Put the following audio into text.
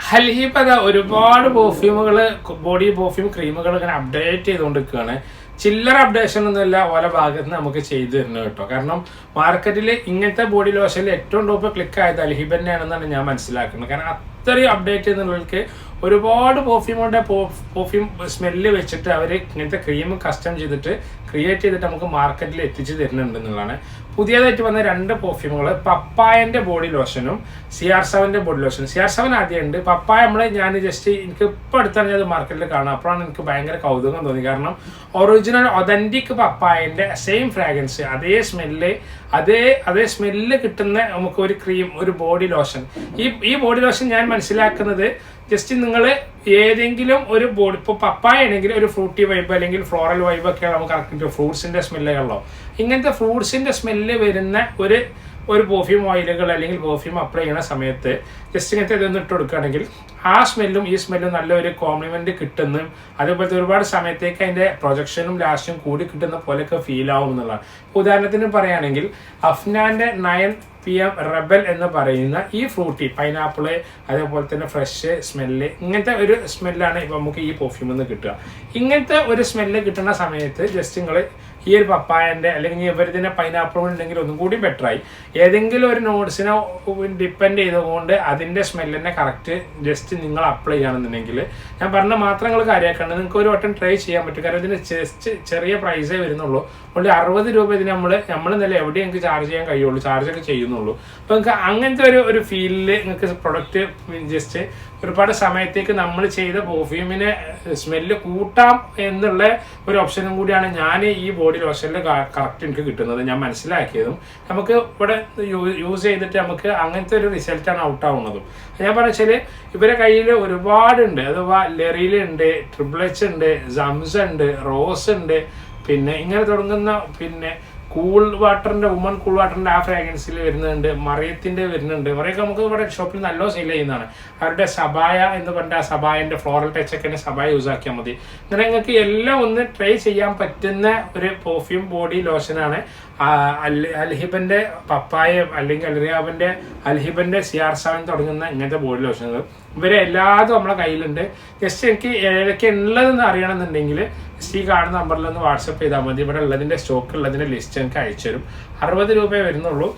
ഹൽഹിബ ഒരുപാട് പെർഫ്യൂമുകൾ, body perfume ക്രീമുകൾ ഇങ്ങനെ അപ്ഡേറ്റ് ചെയ്തുകൊണ്ടിരിക്കുകയാണ്. ചില്ലറ അപ്ഡേഷൻ ഒന്നുമില്ല ഓരോ ഭാഗത്ത് നിന്ന് നമുക്ക് ചെയ്തു തരുന്നത് കേട്ടോ. കാരണം മാർക്കറ്റിൽ ഇങ്ങനത്തെ ബോഡി ലോഷനിൽ ഏറ്റവും ടോപ്പ് ക്ലിക്ക് ആയത് അൽഹിബ തന്നെയാണെന്നാണ് ഞാൻ മനസ്സിലാക്കുന്നത്. കാരണം അത്രയും അപ്ഡേറ്റ് ചെയ്യുന്നവർക്ക് ഒരുപാട് പെർഫ്യൂം സ്മെല്ല് വെച്ചിട്ട് അവർ ഇങ്ങനത്തെ ക്രീം കസ്റ്റം ചെയ്തിട്ട് ക്രിയേറ്റ് ചെയ്തിട്ട് നമുക്ക് മാർക്കറ്റിൽ എത്തിച്ചു തരുന്നുണ്ട് എന്നുള്ളതാണ്. പുതിയതായിട്ട് വന്ന 2 പെർഫ്യൂമുകൾ, പപ്പായൻ്റെ ബോഡി ലോഷനും CR7 ബോഡി ലോഷനും. CR7 ആദ്യം ഉണ്ട്. പപ്പായ ഞാൻ ജസ്റ്റ് എനിക്ക് ഇപ്പോൾ അടുത്താണ് ഞാൻ അത് മാർക്കറ്റിൽ കാണുക. അപ്പോഴാണ് എനിക്ക് ഭയങ്കര കൗതുകം തോന്നി. കാരണം ഒറിജിനൽ ഒതൻറ്റിക് പപ്പായൻ്റെ സെയിം ഫ്രാഗ്രൻസ്, അതേ സ്മെല്ല്, അതേ സ്മെല്ല് കിട്ടുന്ന നമുക്ക് ഒരു ക്രീം, ഒരു ബോഡി ലോഷൻ. ഈ ബോഡി ലോഷൻ ഞാൻ മനസ്സിലാക്കുന്നത് ജസ്റ്റ് നിങ്ങൾ ഏതെങ്കിലും ഒരു ബോഡി, ഇപ്പോൾ പപ്പായ ആണെങ്കിൽ ഒരു ഫ്രൂട്ടി വൈബ് അല്ലെങ്കിൽ ഫ്ലോറൽ വൈബ് ഒക്കെ നമുക്ക് കറക്റ്റ് ഫ്രൂട്ട്സിന്റെ സ്മെല്ലുകളോ ഇങ്ങനത്തെ ഫ്രൂട്ട്സിന്റെ സ്മെല്ല് വരുന്ന ഒരു പെർഫ്യൂം ഓയിലുകൾ അല്ലെങ്കിൽ പെർഫ്യൂം അപ്ലൈ ചെയ്യുന്ന സമയത്ത് ജസ്റ്റ് ഇങ്ങനത്തെ ഇതൊന്നും ഇട്ട് കൊടുക്കുകയാണെങ്കിൽ ആ സ്മെല്ലും ഈ സ്മെല്ലും നല്ലൊരു കോംപ്ലിമെന്റ് കിട്ടുന്നു. അതേപോലത്തെ ഒരുപാട് സമയത്തേക്ക് അതിന്റെ പ്രൊജക്ഷനും ലാസ്റ്റും കൂടി കിട്ടുന്ന പോലെയൊക്കെ ഫീൽ ആവും എന്നുള്ളതാണ്. ഉദാഹരണത്തിന് പറയുകയാണെങ്കിൽ അഫ്നാന്റെ 9 PM റെബൽ എന്ന് പറയുന്ന ഈ ഫ്രൂട്ടി പൈനാപ്പിള്, അതേപോലെ തന്നെ ഫ്രഷ് സ്മെല്ല്, ഇങ്ങനത്തെ ഒരു സ്മെല്ലാണ് ഇപ്പം നമുക്ക് ഈ പെർഫ്യൂമിൽ നിന്ന് കിട്ടുക. ഇങ്ങനത്തെ ഒരു സ്മെല്ല് കിട്ടുന്ന സമയത്ത് ജസ്റ്റ് നിങ്ങൾ ഈ ഒരു പപ്പായൻ്റെ അല്ലെങ്കിൽ ഇവരിതിൻ്റെ പൈനാപ്പിൾ ഉണ്ടെങ്കിൽ ഒന്നും കൂടി ബെറ്ററായി. ഏതെങ്കിലും ഒരു നോട്ട്സിനെ ഡിപ്പെൻഡ് ചെയ്തുകൊണ്ട് അതിൻ്റെ സ്മെല്ലിനെ കറക്റ്റ് ജസ്റ്റ് നിങ്ങൾ അപ്ലൈ ചെയ്യുകയാണെന്നുണ്ടെങ്കിൽ ഞാൻ പറഞ്ഞ മാത്രം നിങ്ങൾ കാര്യമാക്കേണ്ടത്. നിങ്ങൾക്ക് ഒരു വട്ടം ട്രൈ ചെയ്യാൻ പറ്റും. കാരണം ഇതിന് ജസ്റ്റ് ചെറിയ പ്രൈസേ വരുന്നുള്ളൂ. ഓൺലി 60 രൂപ ഇതിന് നമ്മൾ നല്ല എവിടെ നിങ്ങൾക്ക് ചാർജ് ചെയ്യാൻ കഴിയുള്ളൂ, ചാർജൊക്കെ ചെയ്യുന്നുള്ളൂ. അപ്പോൾ നിങ്ങൾക്ക് അങ്ങനത്തെ ഒരു ഫീലിൽ നിങ്ങൾക്ക് പ്രൊഡക്റ്റ് ജസ്റ്റ് ഒരുപാട് സമയത്തേക്ക് നമ്മൾ ചെയ്ത പെർഫ്യൂമിനെ സ്മെല്ല് കൂട്ടാം എന്നുള്ള ഒരു ഓപ്ഷനും കൂടിയാണ് ഞാൻ ഈ ബോഡി ലോഷനിൽ കറക്റ്റ് എനിക്ക് കിട്ടുന്നത്, ഞാൻ മനസ്സിലാക്കിയതും. നമുക്ക് ഇവിടെ യൂസ് ചെയ്തിട്ട് നമുക്ക് അങ്ങനത്തെ ഒരു റിസൾട്ടാണ് ഔട്ട് ആവുന്നതും. ഞാൻ പറഞ്ഞാൽ ഇവരെ കയ്യിൽ ഒരുപാടുണ്ട്. അഥവാ ലെറിയിലുണ്ട്, ട്രിപ്പിൾ H ഉണ്ട്, സംസ് ഉണ്ട്, റോസ് ഉണ്ട്, പിന്നെ ഇങ്ങനെ തുടങ്ങുന്ന പിന്നെ കൂൾ വാട്ടറിന്റെ വുമൺ കൂൾ വാട്ടറിന്റെ ആ ഫ്രാഗ്രൻസിൽ വരുന്നുണ്ട്, മറിയത്തിന്റെ വരുന്നുണ്ട്. മറിയൊക്കെ നമുക്ക് ഇവിടെ ഷോപ്പിൽ നല്ല സെയിൽ ചെയ്യുന്നതാണ്. അവരുടെ സബായ എന്ന് പറഞ്ഞാൽ ആ സബായന്റെ ഫ്ലോറൽ ടച്ച് ഒക്കെ സബായ യൂസ് ആക്കിയാൽ മതി. അങ്ങനെ നിങ്ങൾക്ക് എല്ലാം ഒന്ന് ട്രൈ ചെയ്യാൻ പറ്റുന്ന ഒരു പെർഫ്യൂം ബോഡി ലോഷനാണ് അൽഹിബന്റെ പപ്പായ അല്ലെങ്കിൽ അൽഹിബന്റെ CR7 തുടങ്ങുന്ന ഇങ്ങനത്തെ ബോഡി ലോഷനുകൾ. ഇവരെ എല്ലാതും നമ്മളെ കയ്യിലുണ്ട്. ജസ്റ്റ് എനിക്ക് ഏതൊക്കെ ഉള്ളതെന്ന് അറിയണമെന്നുണ്ടെങ്കിൽ ഈ കാണുന്ന നമ്പറിൽ ഒന്ന് വാട്സപ്പ് ചെയ്താൽ മതി. ഇവിടെ ഉള്ളതിന്റെ സ്റ്റോക്ക് ഉള്ളതിന്റെ ലിസ്റ്റ് എനിക്ക് അയച്ചു തരും. 60 രൂപയെ വരുന്നുള്ളൂ.